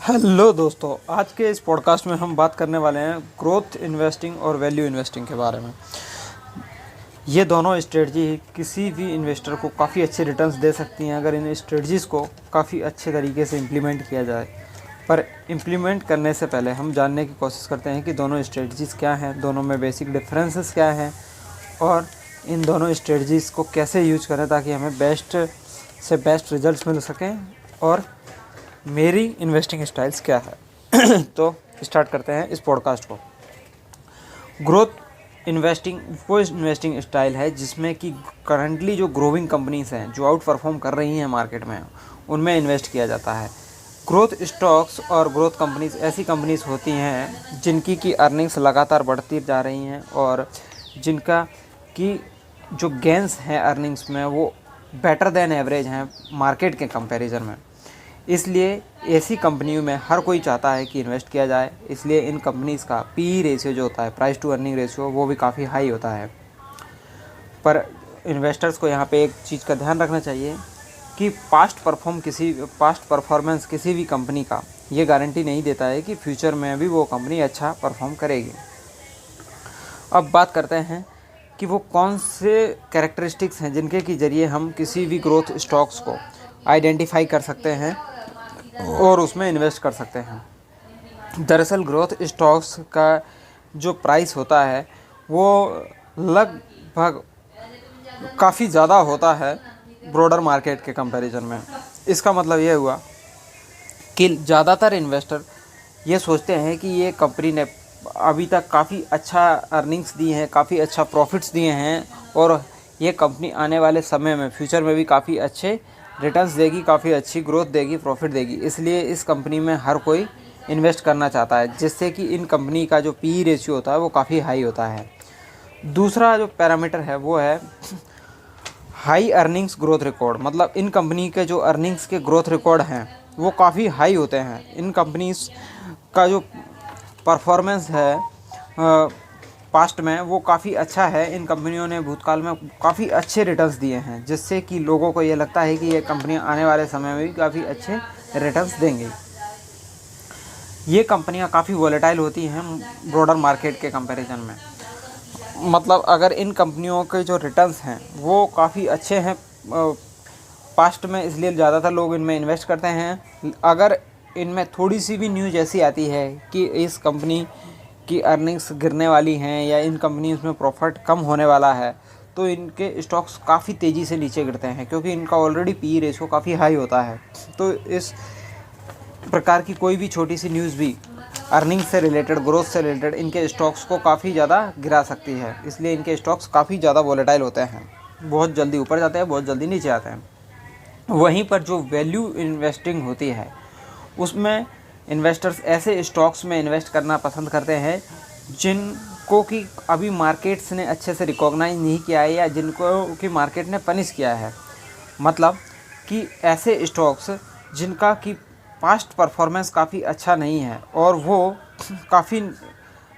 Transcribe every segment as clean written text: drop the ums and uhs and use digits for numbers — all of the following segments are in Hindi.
हेलो दोस्तों, आज के इस पॉडकास्ट में हम बात करने वाले हैं ग्रोथ इन्वेस्टिंग और वैल्यू इन्वेस्टिंग के बारे में। ये दोनों स्ट्रेटजी किसी भी इन्वेस्टर को काफ़ी अच्छे रिटर्न्स दे सकती हैं अगर इन स्ट्रेटजीज़ को काफ़ी अच्छे तरीके से इम्प्लीमेंट किया जाए। पर इम्प्लीमेंट करने से पहले हम जानने की कोशिश करते हैं कि दोनों स्ट्रेटजीज़ क्या हैं, दोनों में बेसिक डिफरेंसेस क्या हैं और इन दोनों स्ट्रेटजीज़ को कैसे यूज करें ताकि हमें बेस्ट से बेस्ट रिजल्ट्स मिल सकें और मेरी इन्वेस्टिंग स्टाइल्स क्या है। तो स्टार्ट करते हैं इस पॉडकास्ट को। ग्रोथ इन्वेस्टिंग वो इन्वेस्टिंग स्टाइल है जिसमें कि करंटली जो ग्रोइंग कंपनीज हैं, जो आउट परफॉर्म कर रही हैं मार्केट में, उनमें इन्वेस्ट किया जाता है। ग्रोथ स्टॉक्स और ग्रोथ कंपनीज ऐसी कंपनीज होती हैं जिनकी की अर्निंग्स लगातार बढ़ती जा रही हैं और जिनका की जो गेंस हैं अर्निंग्स में वो बेटर देन एवरेज हैं मार्केट के कंपैरिजन में। इसलिए ऐसी कंपनियों में हर कोई चाहता है कि इन्वेस्ट किया जाए। इसलिए इन कंपनीज़ का पी रेशियो जो होता है, प्राइस टू अर्निंग रेशियो, वो भी काफ़ी हाई होता है। पर इन्वेस्टर्स को यहाँ पे एक चीज़ का ध्यान रखना चाहिए कि पास्ट परफॉर्मेंस किसी भी कंपनी का ये गारंटी नहीं देता है कि फ्यूचर में भी वो कंपनी अच्छा परफॉर्म करेगी। अब बात करते हैं कि वो कौन से कैरेक्टरिस्टिक्स हैं जिनके के ज़रिए हम किसी भी ग्रोथ स्टॉक्स को आइडेंटिफाई कर सकते हैं और उसमें इन्वेस्ट कर सकते हैं। दरअसल ग्रोथ स्टॉक्स का जो प्राइस होता है वो लगभग काफ़ी ज़्यादा होता है ब्रॉडर मार्केट के कंपैरिजन में। इसका मतलब ये हुआ कि ज़्यादातर इन्वेस्टर ये सोचते हैं कि ये कंपनी ने अभी तक काफ़ी अच्छा अर्निंग्स दी हैं, काफ़ी अच्छा प्रॉफिट्स दिए हैं और ये कंपनी आने वाले समय में फ्यूचर में भी काफ़ी अच्छे रिटर्न्स देगी, काफ़ी अच्छी ग्रोथ देगी, प्रॉफिट देगी। इसलिए इस कंपनी में हर कोई इन्वेस्ट करना चाहता है, जिससे कि इन कंपनी का जो पी रेशियो होता है वो काफ़ी हाई होता है। दूसरा जो पैरामीटर है वो है हाई अर्निंग्स ग्रोथ रिकॉर्ड। मतलब इन कंपनी के जो अर्निंग्स के ग्रोथ रिकॉर्ड हैं वो काफ़ी हाई होते हैं। इन कंपनीज का जो परफॉर्मेंस है पास्ट में वो काफ़ी अच्छा है। इन कंपनियों ने भूतकाल में काफ़ी अच्छे रिटर्न्स दिए हैं, जिससे कि लोगों को ये लगता है कि ये कंपनियां आने वाले समय में भी काफ़ी अच्छे रिटर्न्स देंगी। ये कंपनियां काफ़ी वॉलेटाइल होती हैं ब्रॉडर मार्केट के कंपैरिजन में। मतलब अगर इन कंपनियों के जो रिटर्न्स हैं वो काफ़ी अच्छे हैं पास्ट में, इसलिए ज़्यादातर लोग इनमें इन्वेस्ट करते हैं। अगर इनमें थोड़ी सी भी न्यूज़ ऐसी आती है कि इस कंपनी की अर्निंग्स गिरने वाली हैं या इन कंपनीज में प्रॉफिट कम होने वाला है, तो इनके स्टॉक्स काफ़ी तेज़ी से नीचे गिरते हैं, क्योंकि इनका ऑलरेडी पी रेशो काफ़ी हाई होता है। तो इस प्रकार की कोई भी छोटी सी न्यूज़ भी अर्निंग्स से रिलेटेड, ग्रोथ से रिलेटेड इनके स्टॉक्स को काफ़ी ज़्यादा गिरा सकती है। इसलिए इनके स्टॉक्स काफ़ी ज़्यादा वॉलेटाइल होते हैं, बहुत जल्दी ऊपर जाते हैं, बहुत जल्दी नीचे आते हैं। वहीं पर जो वैल्यू इन्वेस्टिंग होती है उसमें इन्वेस्टर्स ऐसे स्टॉक्स में इन्वेस्ट करना पसंद करते हैं जिनको कि अभी मार्केट्स ने अच्छे से रिकॉग्नाइज नहीं किया है या जिनको कि मार्केट ने पनिश किया है। मतलब कि ऐसे स्टॉक्स जिनका कि पास्ट परफॉर्मेंस काफ़ी अच्छा नहीं है और वो काफ़ी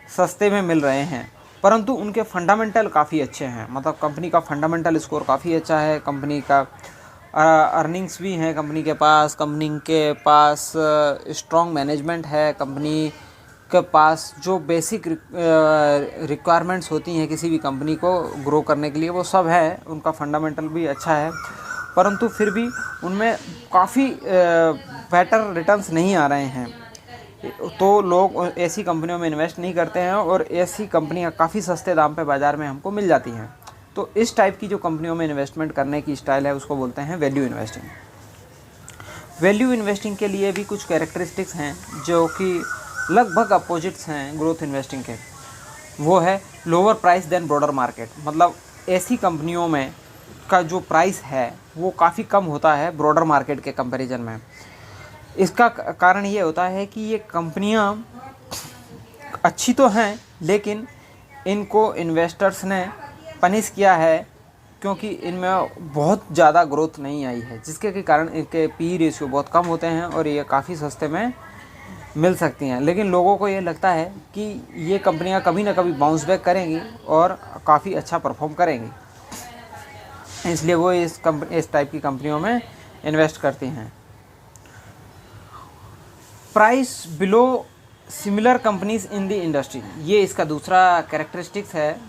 सस्ते में मिल रहे हैं, परंतु उनके फंडामेंटल काफ़ी अच्छे हैं। मतलब कंपनी का फंडामेंटल स्कोर काफ़ी अच्छा है, कंपनी का अर्निंग्स भी हैं कंपनी के पास स्ट्रॉन्ग मैनेजमेंट है, कंपनी के पास जो बेसिक रिक्वायरमेंट्स होती हैं किसी भी कंपनी को ग्रो करने के लिए वो सब है, उनका फंडामेंटल भी अच्छा है, परंतु फिर भी उनमें काफ़ी बेटर रिटर्न्स नहीं आ रहे हैं। तो लोग ऐसी कंपनियों में इन्वेस्ट नहीं करते हैं और ऐसी कंपनियां काफ़ी सस्ते दाम पे बाज़ार में हमको मिल जाती हैं। तो इस टाइप की जो कंपनियों में इन्वेस्टमेंट करने की स्टाइल है उसको बोलते हैं वैल्यू इन्वेस्टिंग। वैल्यू इन्वेस्टिंग के लिए भी कुछ कैरेक्टरिस्टिक्स हैं जो कि लगभग अपोजिट्स हैं ग्रोथ इन्वेस्टिंग के। वो है lower price than broader market. मतलब ऐसी कंपनियों में का जो प्राइस है वो काफ़ी कम होता है ब्रॉडर मार्केट के कंपैरिजन में। इसका कारण ये होता है कि ये कंपनियां अच्छी तो हैं, लेकिन इनको इन्वेस्टर्स ने पनिश किया है क्योंकि इनमें बहुत ज़्यादा ग्रोथ नहीं आई है, जिसके के कारण इनके पी रेशियो बहुत कम होते हैं और ये काफ़ी सस्ते में मिल सकती हैं। लेकिन लोगों को ये लगता है कि ये कंपनियां कभी ना कभी बाउंस बैक करेंगी और काफ़ी अच्छा परफॉर्म करेंगी, इसलिए वो इस टाइप की कंपनियों में इन्वेस्ट करती हैं। Price below similar companies in the industry, ये इसका दूसरा कैरेक्टरिस्टिक्स है।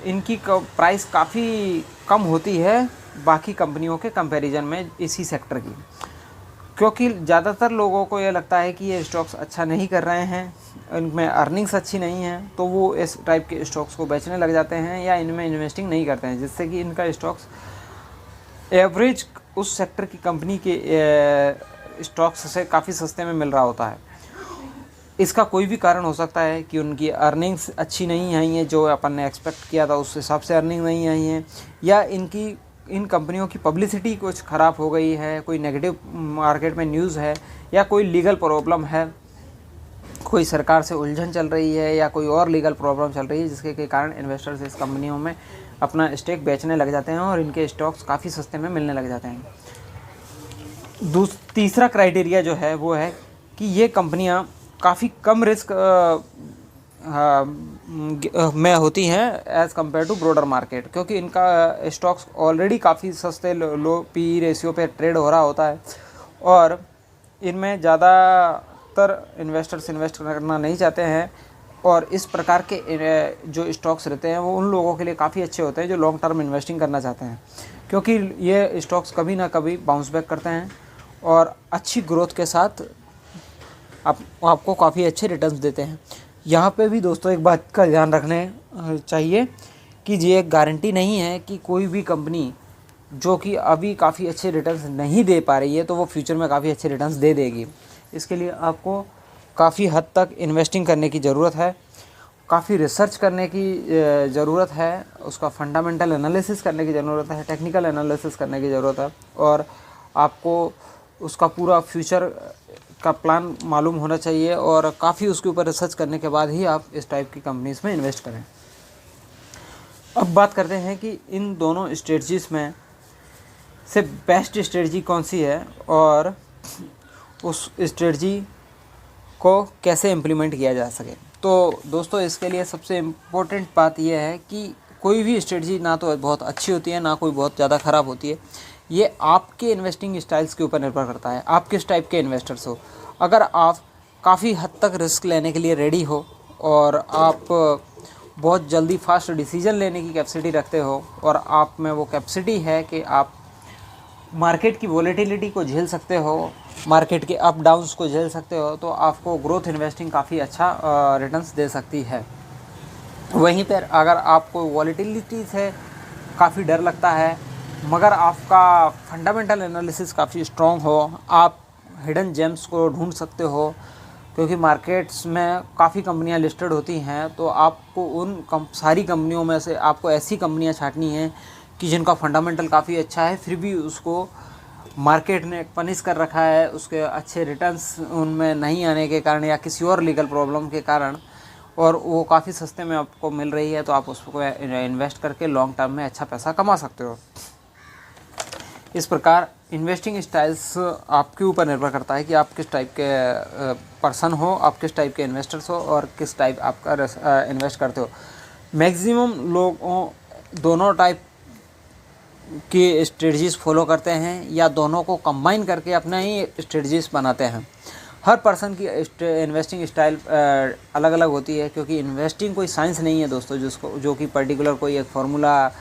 इनकी प्राइस काफ़ी कम होती है बाकी कंपनियों के कंपैरिजन में इसी सेक्टर की, क्योंकि ज़्यादातर लोगों को ये लगता है कि ये स्टॉक्स अच्छा नहीं कर रहे हैं, इनमें अर्निंग्स अच्छी नहीं है, तो वो इस टाइप के स्टॉक्स को बेचने लग जाते हैं या इनमें इन्वेस्टिंग नहीं करते हैं, जिससे कि इनका स्टॉक्स एवरेज उस सेक्टर की कंपनी के स्टॉक्स से काफ़ी सस्ते में मिल रहा होता है। इसका कोई भी कारण हो सकता है कि उनकी अर्निंग्स अच्छी नहीं आई हैं, जो अपन ने एक्सपेक्ट किया था उस हिसाब से अर्निंग नहीं आई हैं, या इन कंपनियों की पब्लिसिटी कुछ ख़राब हो गई है, कोई नेगेटिव मार्केट में न्यूज़ है, या कोई लीगल प्रॉब्लम है, कोई सरकार से उलझन चल रही है, या कोई और लीगल प्रॉब्लम चल रही है, जिसके के कारण इन्वेस्टर्स इस कंपनियों में अपना स्टेक बेचने लग जाते हैं और इनके स्टॉक्स काफ़ी सस्ते में मिलने लग जाते हैं। तीसरा क्राइटेरिया जो है वो है कि ये कंपनियां काफ़ी कम रिस्क में होती हैं as compared to broader market, क्योंकि इनका स्टॉक्स ऑलरेडी काफ़ी सस्ते लो पी रेशियो पे ट्रेड हो रहा होता है और इनमें ज़्यादातर इन्वेस्टर्स इन्वेस्ट करना नहीं चाहते हैं, और इस प्रकार के जो स्टॉक्स रहते हैं वो उन लोगों के लिए काफ़ी अच्छे होते हैं जो लॉन्ग टर्म इन्वेस्टिंग करना चाहते हैं, क्योंकि ये स्टॉक्स कभी ना कभी बाउंस बैक करते हैं और अच्छी ग्रोथ के साथ आपको काफ़ी अच्छे रिटर्न्स देते हैं। यहाँ पे भी दोस्तों एक बात का ध्यान रखने चाहिए कि ये एक गारंटी नहीं है कि कोई भी कंपनी जो कि अभी काफ़ी अच्छे रिटर्न्स नहीं दे पा रही है तो वो फ्यूचर में काफ़ी अच्छे रिटर्न्स दे देगी। इसके लिए आपको काफ़ी हद तक इन्वेस्टिंग करने की ज़रूरत है, काफ़ी रिसर्च करने की ज़रूरत है, उसका फंडामेंटल एनालिसिस करने की ज़रूरत है, टेक्निकल एनालिसिस करने की ज़रूरत है, और आपको उसका पूरा फ्यूचर का प्लान मालूम होना चाहिए और काफ़ी उसके ऊपर रिसर्च करने के बाद ही आप इस टाइप की कंपनीज़ में इन्वेस्ट करें। अब बात करते हैं कि इन दोनों स्ट्रेटजीज़ में से बेस्ट स्ट्रेटजी कौन सी है और उस स्ट्रेटजी को कैसे इम्प्लीमेंट किया जा सके। तो दोस्तों इसके लिए सबसे इम्पोर्टेंट बात यह है कि कोई भी स्ट्रेटजी ना तो बहुत अच्छी होती है ना कोई बहुत ज़्यादा ख़राब होती है, ये आपके इन्वेस्टिंग स्टाइल्स के ऊपर निर्भर करता है, आप किस टाइप के इन्वेस्टर्स हो। अगर आप काफ़ी हद तक रिस्क लेने के लिए रेडी हो और आप बहुत जल्दी फास्ट डिसीजन लेने की कैपेसिटी रखते हो और आप में वो कैपेसिटी है कि आप मार्केट की वॉलेटिलिटी को झेल सकते हो, मार्केट के अप डाउन्स को झेल सकते हो, तो आपको ग्रोथ इन्वेस्टिंग काफ़ी अच्छा रिटर्न्स दे सकती है। वहीं पर अगर आपको वॉलेटिलिटी से काफ़ी डर लगता है मगर आपका फंडामेंटल एनालिसिस काफ़ी स्ट्रॉन्ग हो, आप हिडन जेम्स को ढूंढ सकते हो, क्योंकि मार्केट्स में काफ़ी कंपनियां लिस्टेड होती हैं, तो आपको उन सारी कंपनियों में से आपको ऐसी कंपनियां छांटनी हैं कि जिनका फंडामेंटल काफ़ी अच्छा है, फिर भी उसको मार्केट ने पनिश कर रखा है उसके अच्छे रिटर्न्स उनमें नहीं आने के कारण या किसी और लीगल प्रॉब्लम के कारण, और वो काफ़ी सस्ते में आपको मिल रही है, तो आप उसको इन्वेस्ट करके लॉन्ग टर्म में अच्छा पैसा कमा सकते हो। इस प्रकार इन्वेस्टिंग स्टाइल्स आपके ऊपर निर्भर करता है कि आप किस टाइप के पर्सन हो, आप किस टाइप के इन्वेस्टर्स हो और किस टाइप आपका इन्वेस्ट करते हो। मैक्सिमम लोग दोनों टाइप की स्ट्रेटजीज़ फॉलो करते हैं या दोनों को कंबाइन करके अपना ही स्ट्रेटजीज़ बनाते हैं। हर पर्सन की इन्वेस्टिंग स्टाइल अलग अलग होती है, क्योंकि इन्वेस्टिंग कोई साइंस नहीं है दोस्तों जो कि पर्टिकुलर कोई एक फार्मूला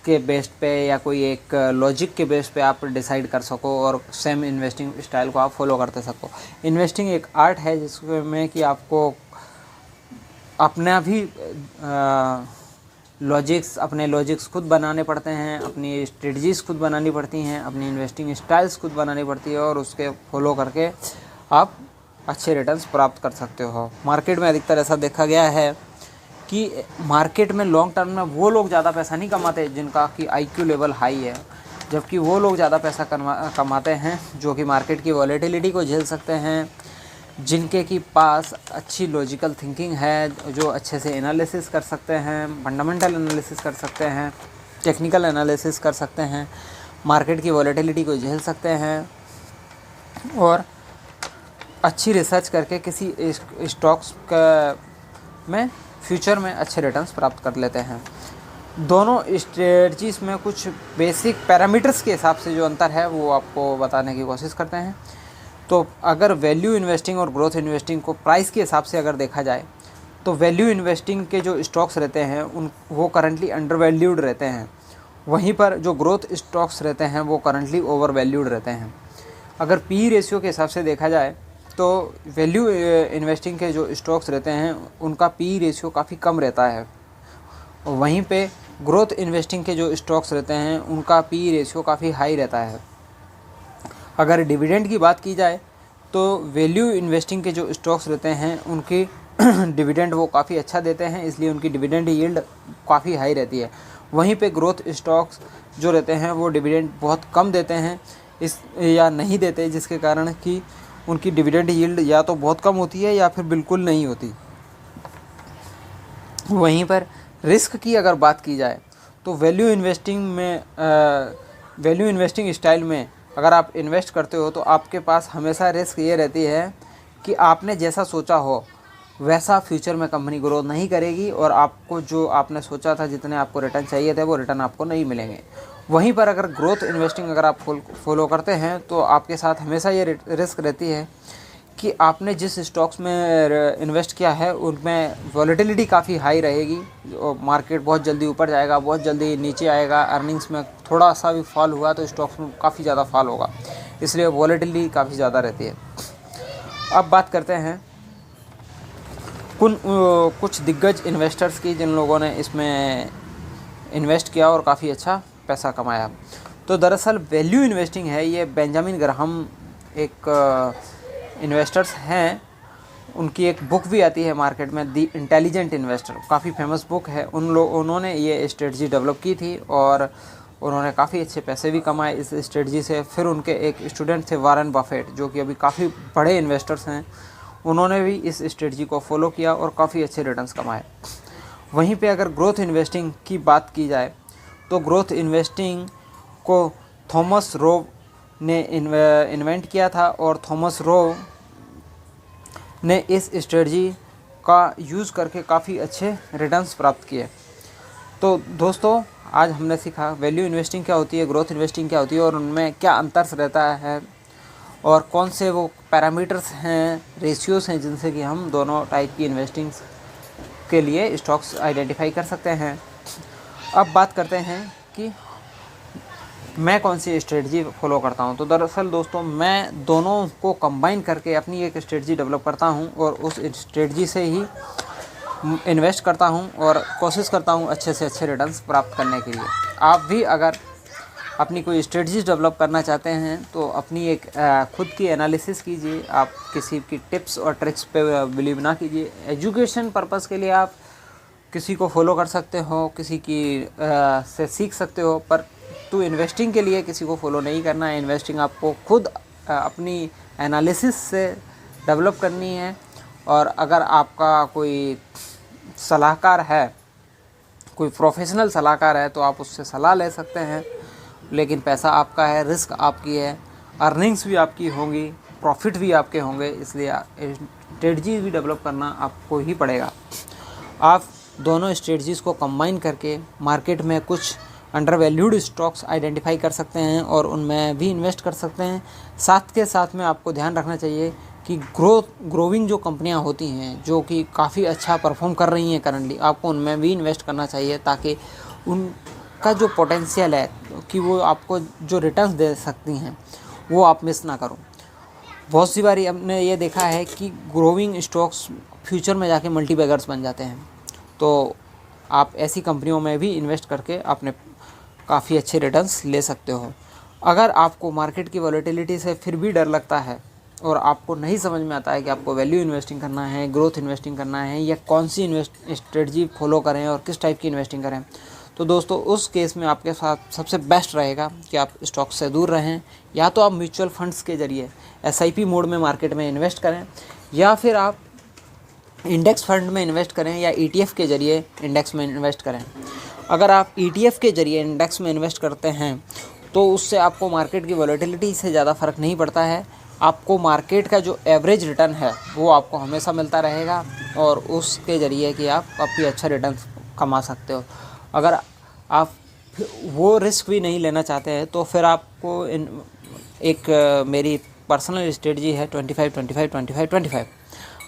के बेस पे या कोई एक लॉजिक के बेस पे आप डिसाइड कर सको और सेम इन्वेस्टिंग स्टाइल को आप फॉलो करते सको। इन्वेस्टिंग एक आर्ट है जिसमें कि आपको अपना भी अपने लॉजिक्स खुद बनाने पड़ते हैं, अपनी स्ट्रेटजीज़ खुद बनानी पड़ती हैं, अपनी इन्वेस्टिंग स्टाइल्स खुद बनानी पड़ती है और उसके फॉलो करके आप अच्छे रिटर्न्स प्राप्त कर सकते हो। मार्केट में अधिकतर ऐसा देखा गया है कि मार्केट में लॉन्ग टर्म में वो लोग ज़्यादा पैसा नहीं कमाते जिनका कि IQ लेवल हाई है, जबकि वो लोग ज़्यादा पैसा कमाते हैं जो कि मार्केट की वॉलेटिलिटी को झेल सकते हैं, जिनके की पास अच्छी लॉजिकल थिंकिंग है, जो अच्छे से एनालिसिस कर सकते हैं, फंडामेंटल एनालिसिस कर सकते हैं, टेक्निकल एनालिसिस कर सकते हैं, मार्केट की वॉलेटिलिटी को झेल सकते हैं और अच्छी रिसर्च करके किसी स्टॉक्स में फ्यूचर में अच्छे रिटर्न्स प्राप्त कर लेते हैं। दोनों स्ट्रेटजीज़ में कुछ बेसिक पैरामीटर्स के हिसाब से जो अंतर है वो आपको बताने की कोशिश करते हैं। तो अगर वैल्यू इन्वेस्टिंग और ग्रोथ इन्वेस्टिंग को प्राइस के हिसाब से अगर देखा जाए तो वैल्यू इन्वेस्टिंग के जो स्टॉक्स रहते हैं वो करंटली अंडर वैल्यूड रहते हैं, वहीं पर जो ग्रोथ स्टॉक्स रहते हैं वो करंटली ओवर वैल्यूड रहते हैं। अगर पी रेशियो के हिसाब से देखा जाए तो वैल्यू इन्वेस्टिंग के जो स्टॉक्स रहते हैं उनका पी रेशियो काफ़ी कम रहता है, वहीं पे ग्रोथ इन्वेस्टिंग के जो स्टॉक्स रहते हैं उनका पी रेशियो काफ़ी हाई रहता है। अगर डिविडेंड की बात की जाए तो वैल्यू इन्वेस्टिंग के जो स्टॉक्स रहते हैं उनकी डिविडेंड वो काफ़ी अच्छा देते हैं, इसलिए उनकी डिविडेंड यील्ड काफ़ी हाई रहती है। वहीं पे ग्रोथ स्टॉक्स जो रहते हैं वो डिविडेंड बहुत कम देते हैं या नहीं देते, जिसके कारण कि उनकी डिविडेंड यील्ड या तो बहुत कम होती है या फिर बिल्कुल नहीं होती। वहीं पर रिस्क की अगर बात की जाए तो वैल्यू इन्वेस्टिंग स्टाइल में अगर आप इन्वेस्ट करते हो तो आपके पास हमेशा रिस्क ये रहती है कि आपने जैसा सोचा हो वैसा फ्यूचर में कंपनी ग्रो नहीं करेगी और आपको जो आपने सोचा था जितने आपको रिटर्न चाहिए थे वो रिटर्न आपको नहीं मिलेंगे। वहीं पर अगर ग्रोथ इन्वेस्टिंग अगर आप फॉलो करते हैं तो आपके साथ हमेशा ये रिस्क रहती है कि आपने जिस स्टॉक्स में इन्वेस्ट किया है उनमें वॉलेटिलिटी काफ़ी हाई रहेगी, मार्केट बहुत जल्दी ऊपर जाएगा, बहुत जल्दी नीचे आएगा, अर्निंग्स में थोड़ा सा भी फॉल हुआ तो स्टॉक्स में काफ़ी ज़्यादा फॉल होगा, इसलिए वॉलेटिलिटी काफ़ी ज़्यादा रहती है। अब बात करते हैं कुछ दिग्गज इन्वेस्टर्स की जिन लोगों ने इसमें इन्वेस्ट किया और काफ़ी अच्छा पैसा कमाया। तो दरअसल वैल्यू इन्वेस्टिंग है ये बेंजामिन ग्राहम एक इन्वेस्टर्स हैं, उनकी एक बुक भी आती है मार्केट में, दी इंटेलिजेंट इन्वेस्टर, काफ़ी फेमस बुक है। उन्होंने ये स्ट्रेटजी डेवलप की थी और उन्होंने काफ़ी अच्छे पैसे भी कमाए इस स्ट्रेटजी से। फिर उनके एक स्टूडेंट थे वॉरेन बफेट, जो कि अभी काफ़ी बड़े इन्वेस्टर्स हैं, उन्होंने भी इस स्ट्रेटजी को फॉलो किया और काफ़ी अच्छे रिटर्न्स कमाए। वहीं पे अगर ग्रोथ इन्वेस्टिंग की बात की जाए तो ग्रोथ इन्वेस्टिंग को थॉमस रोव ने इन्वेंट किया था और थॉमस रोव ने इस स्ट्रेटजी का यूज़ करके काफ़ी अच्छे रिटर्न्स प्राप्त किए। तो दोस्तों आज हमने सीखा वैल्यू इन्वेस्टिंग क्या होती है, ग्रोथ इन्वेस्टिंग क्या होती है और उनमें क्या अंतर रहता है और कौन से वो पैरामीटर्स हैं, रेशियोज़ हैं जिनसे कि हम दोनों टाइप की इन्वेस्टिंग के लिए स्टॉक्स आइडेंटिफाई कर सकते हैं। अब बात करते हैं कि मैं कौन सी स्ट्रेटजी फॉलो करता हूं। तो दरअसल दोस्तों मैं दोनों को कंबाइन करके अपनी एक स्ट्रेटजी डेवलप करता हूं और उस स्ट्रेटजी से ही इन्वेस्ट करता हूं और कोशिश करता हूं अच्छे से अच्छे रिटर्न्स प्राप्त करने के लिए। आप भी अगर अपनी कोई स्ट्रेटजी डेवलप करना चाहते हैं तो अपनी एक खुद की एनालिसिस कीजिए, आप किसी की टिप्स और ट्रिक्स पे बिलीव ना कीजिए। एजुकेशन पर्पस के लिए आप किसी को फॉलो कर सकते हो, किसी की से सीख सकते हो, पर तो इन्वेस्टिंग के लिए किसी को फॉलो नहीं करना है। इन्वेस्टिंग आपको खुद अपनी एनालिसिस से डेवलप करनी है और अगर आपका कोई सलाहकार है, कोई प्रोफेशनल सलाहकार है तो आप उससे सलाह ले सकते हैं, लेकिन पैसा आपका है, रिस्क आपकी है, अर्निंग्स भी आपकी होंगी, प्रॉफिट भी आपके होंगे, इसलिए स्ट्रेटजी भी डेवलप करना आपको ही पड़ेगा। आप दोनों स्ट्रेटजीज़ को कंबाइन करके मार्केट में कुछ अंडर वैल्यूड स्टॉक्स आइडेंटिफाई कर सकते हैं और उनमें भी इन्वेस्ट कर सकते हैं। साथ के साथ में आपको ध्यान रखना चाहिए कि ग्रोविंग जो कंपनियां होती हैं जो कि काफ़ी अच्छा परफॉर्म कर रही हैं करंटली, आपको उनमें भी इन्वेस्ट करना चाहिए ताकि उनका जो पोटेंशियल है कि वो आपको जो रिटर्न्स दे सकती हैं वो आप मिस ना करो। बहुत सी बारी हमने ये देखा है कि ग्रोविंग स्टॉक्स फ्यूचर में जाके मल्टीबैगर्स बन जाते हैं, तो आप ऐसी कंपनियों में भी इन्वेस्ट करके अपने काफ़ी अच्छे रिटर्न्स ले सकते हो। अगर आपको मार्केट की वॉलेटिलिटी से फिर भी डर लगता है और आपको नहीं समझ में आता है कि आपको वैल्यू इन्वेस्टिंग करना है, ग्रोथ इन्वेस्टिंग करना है या कौन सी स्ट्रेटजी फॉलो करें और किस टाइप की इन्वेस्टिंग करें, तो दोस्तों उस केस में आपके साथ सबसे बेस्ट रहेगा कि आप स्टॉक से दूर रहें। या तो आप म्यूचुअल फंड्स के ज़रिए SIP मोड में मार्केट में इन्वेस्ट करें या फिर आप इंडेक्स फंड में इन्वेस्ट करें या ETF के ज़रिए इंडेक्स में इन्वेस्ट करें। अगर आप ETF के ज़रिए इंडेक्स में इन्वेस्ट करते हैं तो उससे आपको मार्केट की वॉलेटिलिटी से ज़्यादा फ़र्क नहीं पड़ता है, आपको मार्केट का जो एवरेज रिटर्न है वो आपको हमेशा मिलता रहेगा और उसके ज़रिए कि आप काफ़ी अच्छा रिटर्न कमा सकते हो। अगर आप वो रिस्क भी नहीं लेना चाहते हैं तो फिर आपको मेरी पर्सनल स्ट्रेटजी है 25-25-25-25।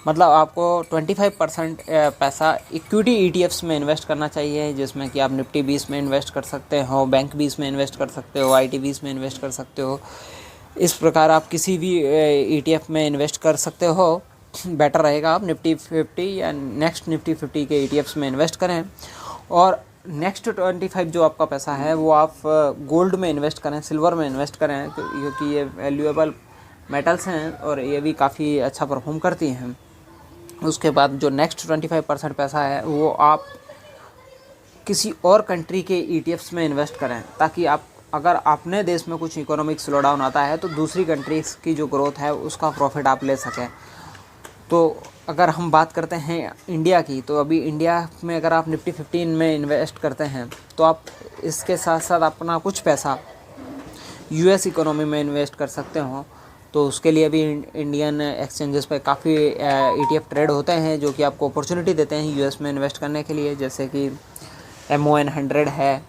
मतलब आपको 25% पैसा इक्विटी ईटीएफ्स में इन्वेस्ट करना चाहिए, जिसमें कि आप निफ्टी 20 में इन्वेस्ट कर सकते हो, बैंक 20 में इन्वेस्ट कर सकते हो, IT 20 में इन्वेस्ट कर सकते हो। इस प्रकार आप किसी भी ईटीएफ में इन्वेस्ट कर सकते हो। बेटर रहेगा आप निफ्टी 50 या नेक्स्ट निफ्टी 50 के ईटीएफ्स में इन्वेस्ट करें, और नेक्स्ट 25 जो आपका पैसा है वो आप गोल्ड में इन्वेस्ट करें, सिल्वर में इन्वेस्ट करें, क्योंकि ये वैल्यूएबल मेटल्स हैं और ये भी काफ़ी अच्छा परफॉर्म करती हैं। उसके बाद जो नेक्स्ट 25% पैसा है वो आप किसी और कंट्री के ईटीएफ्स में इन्वेस्ट करें, ताकि आप अगर अपने देश में कुछ इकोनॉमिक स्लो डाउन आता है तो दूसरी कंट्रीज़ की जो ग्रोथ है उसका प्रॉफिट आप ले सकें। तो अगर हम बात करते हैं इंडिया की, तो अभी इंडिया में अगर आप निफ्टी 15 में इन्वेस्ट करते हैं तो आप इसके साथ साथ अपना कुछ पैसा यूएस इकोनॉमी में इन्वेस्ट कर सकते हो। तो उसके लिए भी इंडियन एक्सचेंजेस पे काफ़ी ईटीएफ ट्रेड होते हैं जो कि आपको अपॉर्चुनिटी देते हैं यूएस में इन्वेस्ट करने के लिए, जैसे कि MON 100 है।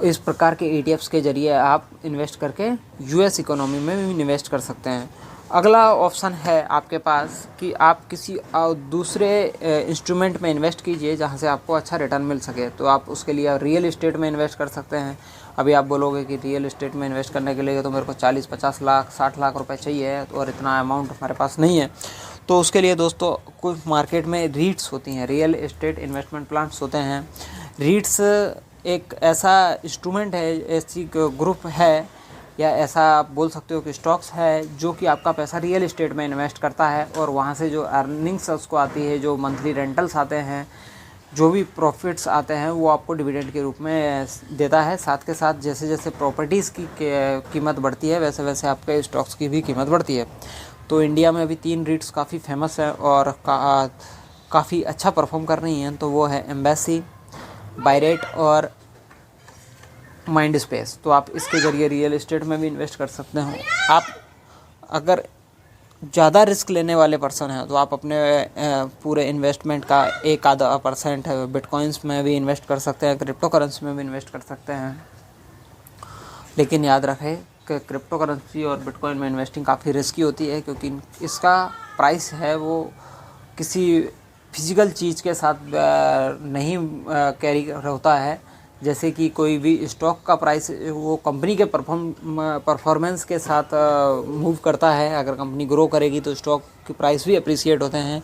इस प्रकार के ईटीएफ्स के ज़रिए आप इन्वेस्ट करके यूएस इकोनॉमी में भी इन्वेस्ट कर सकते हैं। अगला ऑप्शन है आपके पास कि आप किसी दूसरे इंस्ट्रूमेंट में इन्वेस्ट कीजिए जहां से आपको अच्छा रिटर्न मिल सके। तो आप उसके लिए रियल इस्टेट में इन्वेस्ट कर सकते हैं। अभी आप बोलोगे कि रियल इस्टेट में इन्वेस्ट करने के लिए तो मेरे को 40-50 लाख 60 लाख रुपए चाहिए, और इतना अमाउंट हमारे पास नहीं है। तो उसके लिए दोस्तों कुछ मार्केट में रीट्स होती हैं, रियल एस्टेट इन्वेस्टमेंट प्लान्स होते हैं। रीट्स एक ऐसा इंस्ट्रूमेंट है, ऐसी ग्रुप है, या ऐसा आप बोल सकते हो कि स्टॉक्स है जो कि आपका पैसा रियल एस्टेट में इन्वेस्ट करता है, और वहाँ से जो अर्निंग्स उसको आती है, जो मंथली रेंटल्स आते हैं, जो भी प्रॉफिट्स आते हैं, वो आपको डिविडेंड के रूप में देता है। साथ के साथ जैसे जैसे प्रॉपर्टीज़ की कीमत बढ़ती है वैसे वैसे आपके स्टॉक्स की भी कीमत बढ़ती है। तो इंडिया में अभी 3 रीट्स काफ़ी फेमस है और काफ़ी अच्छा परफॉर्म कर रही हैं। तो वो है एम्बेसी, बायरेट और माइंड स्पेस। तो आप इसके ज़रिए रियल एस्टेट में भी इन्वेस्ट कर सकते हो। आप अगर ज़्यादा रिस्क लेने वाले पर्सन हैं तो आप अपने पूरे इन्वेस्टमेंट का 1-आधा% बिटकॉइंस में भी इन्वेस्ट कर सकते हैं, क्रिप्टो करेंसी में भी इन्वेस्ट कर सकते हैं। लेकिन याद रखें कि क्रिप्टो करेंसी और बिटकॉइन में इन्वेस्टिंग काफ़ी रिस्की होती है, क्योंकि इसका प्राइस है वो किसी फिजिकल चीज़ के साथ नहीं कैरी होता है। जैसे कि कोई भी स्टॉक का प्राइस वो कंपनी के परफॉर्मेंस के साथ मूव करता है। अगर कंपनी ग्रो करेगी तो स्टॉक की प्राइस भी अप्रिशिएट होते हैं।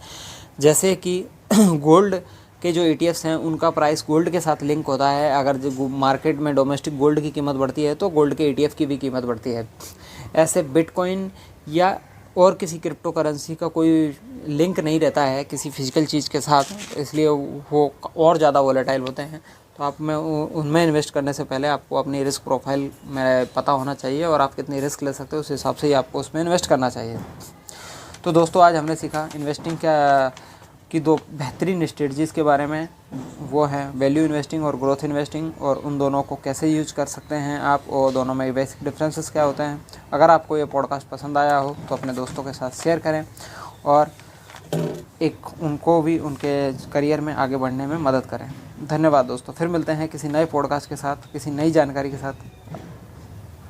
जैसे कि गोल्ड के जो ETFs हैं उनका प्राइस गोल्ड के साथ लिंक होता है। अगर जो मार्केट में डोमेस्टिक गोल्ड की कीमत बढ़ती है तो गोल्ड के ETF की भी कीमत बढ़ती है। ऐसे बिटकॉइन या और किसी क्रिप्टो करेंसी का कोई लिंक नहीं रहता है किसी फिजिकल चीज़ के साथ, इसलिए वो और ज़्यादा वोलेटाइल होते हैं। तो आप में उनमें इन्वेस्ट करने से पहले आपको अपनी रिस्क प्रोफाइल में पता होना चाहिए, और आप कितनी रिस्क ले सकते हो उस हिसाब से ही आपको उसमें इन्वेस्ट करना चाहिए। तो दोस्तों आज हमने सीखा इन्वेस्टिंग की 2 बेहतरीन स्ट्रेटजीज़ के बारे में। वो है वैल्यू इन्वेस्टिंग और ग्रोथ इन्वेस्टिंग, और उन दोनों को कैसे यूज कर सकते हैं आप, और दोनों में बेसिक डिफरेंसेस क्या होते हैं। अगर आपको ये पॉडकास्ट पसंद आया हो तो अपने दोस्तों के साथ शेयर करें, और उनको भी उनके करियर में आगे बढ़ने में मदद करें। धन्यवाद दोस्तों, फिर मिलते हैं किसी नए पॉडकास्ट के साथ, किसी नई जानकारी के साथ।